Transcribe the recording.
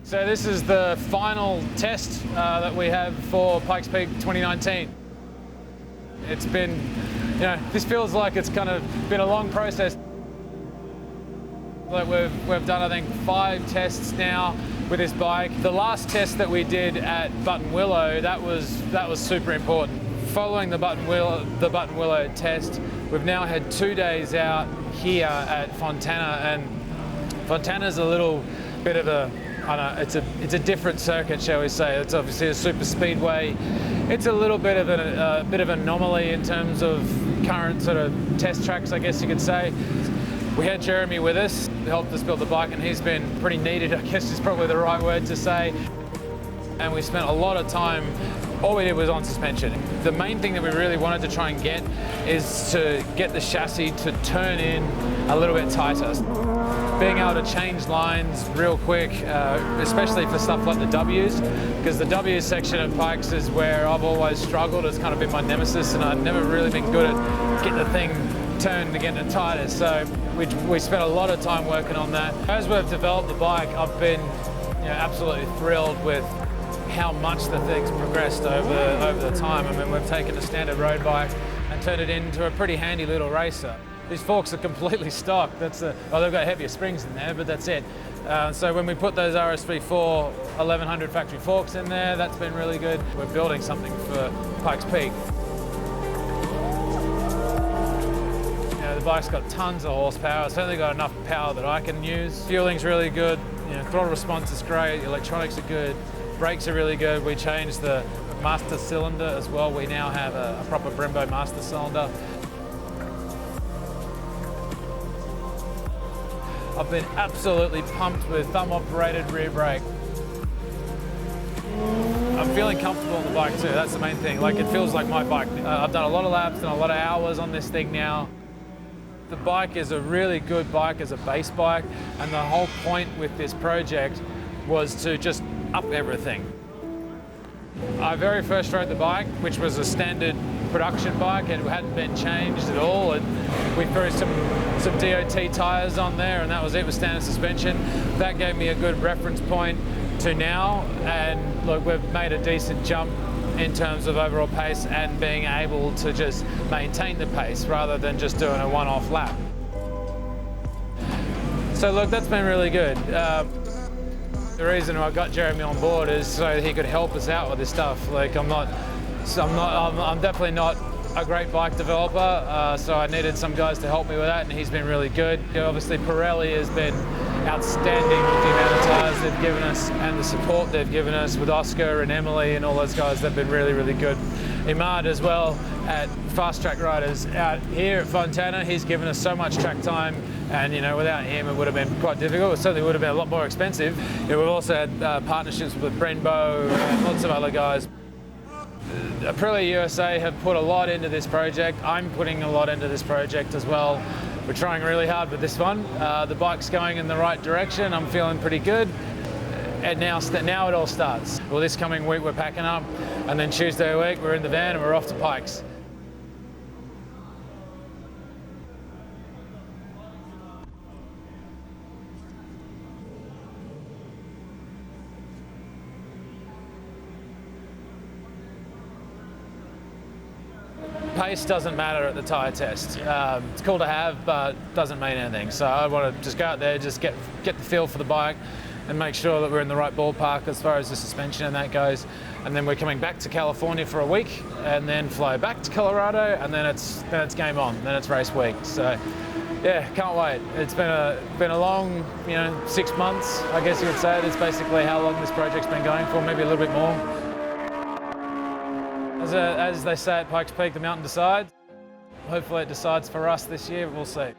So this is the final test that we have for Pikes Peak 2019. It's been, this feels like it's kind of been a long process. Like we've done, I think, 5 tests now with this bike. The last test that we did at Buttonwillow, that was super important. Following the Buttonwillow test, we've now had 2 days out here at Fontana, and Fontana's a little bit of a, I don't know, it's a different circuit, shall we say. It's obviously a super speedway. It's a little bit of a bit of an anomaly in terms of current sort of test tracks, I guess you could say. We had Jeremy with us, who helped us build the bike, and he's been pretty needed, I guess is probably the right word to say. And we spent a lot of time, all we did was on suspension. The main thing that we really wanted to try and get is to get the chassis to turn in a little bit tighter. Being able to change lines real quick, especially for stuff like the W's, because the W section of Pikes is where I've always struggled. It's kind of been my nemesis, and I've never really been good at getting the thing turned to get it tighter. So we spent a lot of time working on that. As we've developed the bike, I've been absolutely thrilled with how much the thing's progressed over the time. I mean, we've taken a standard road bike and turned it into a pretty handy little racer. These forks are completely stock. Well, they've got heavier springs in there, but that's it. So when we put those RSV4 1100 factory forks in there, that's been really good. We're building something for Pikes Peak. The bike's got tons of horsepower. It's only got enough power that I can use. Fueling's really good. Throttle response is great. Electronics are good. Brakes are really good. We changed the master cylinder as well. We now have a proper Brembo master cylinder. I've been absolutely pumped with thumb-operated rear brake. I'm feeling comfortable on the bike too. That's the main thing. It feels like my bike. I've done a lot of laps and a lot of hours on this thing now. The bike is a really good bike as a base bike, and the whole point with this project was to just up everything. I very first rode the bike, which was a standard production bike, and it hadn't been changed at all. And we threw some DOT tyres on there, and that was it with standard suspension. That gave me a good reference point to now, and look, we've made a decent jump in terms of overall pace and being able to just maintain the pace rather than just doing a one-off lap. So look, that's been really good. The reason I got Jeremy on board is so that he could help us out with this stuff. I'm definitely not a great bike developer, so I needed some guys to help me with that, and he's been really good. Obviously, Pirelli has been outstanding with the amount of tyres they've given us and the support they've given us with Oscar and Emily and all those guys. They've been really, really good. Imad as well at Fast Track Riders out here at Fontana. He's given us so much track time, and without him it would have been quite difficult. It certainly would have been a lot more expensive. We've also had partnerships with Brembo and lots of other guys. Aprilia USA have put a lot into this project. I'm putting a lot into this project as well. We're trying really hard with this one. The bike's going in the right direction. I'm feeling pretty good. And now it all starts. Well, this coming week we're packing up, and then Tuesday week we're in the van and we're off to Pikes. Pace doesn't matter at the tyre test. It's cool to have, but doesn't mean anything. So I want to just go out there, just get the feel for the bike and make sure that we're in the right ballpark as far as the suspension and that goes. And then we're coming back to California for a week and then fly back to Colorado, and then it's game on. Then it's race week. So yeah, can't wait. It's been a long, 6 months, I guess you would say. That's basically how long this project's been going for, maybe a little bit more. As they say at Pikes Peak, the mountain decides. Hopefully it decides for us this year, but we'll see.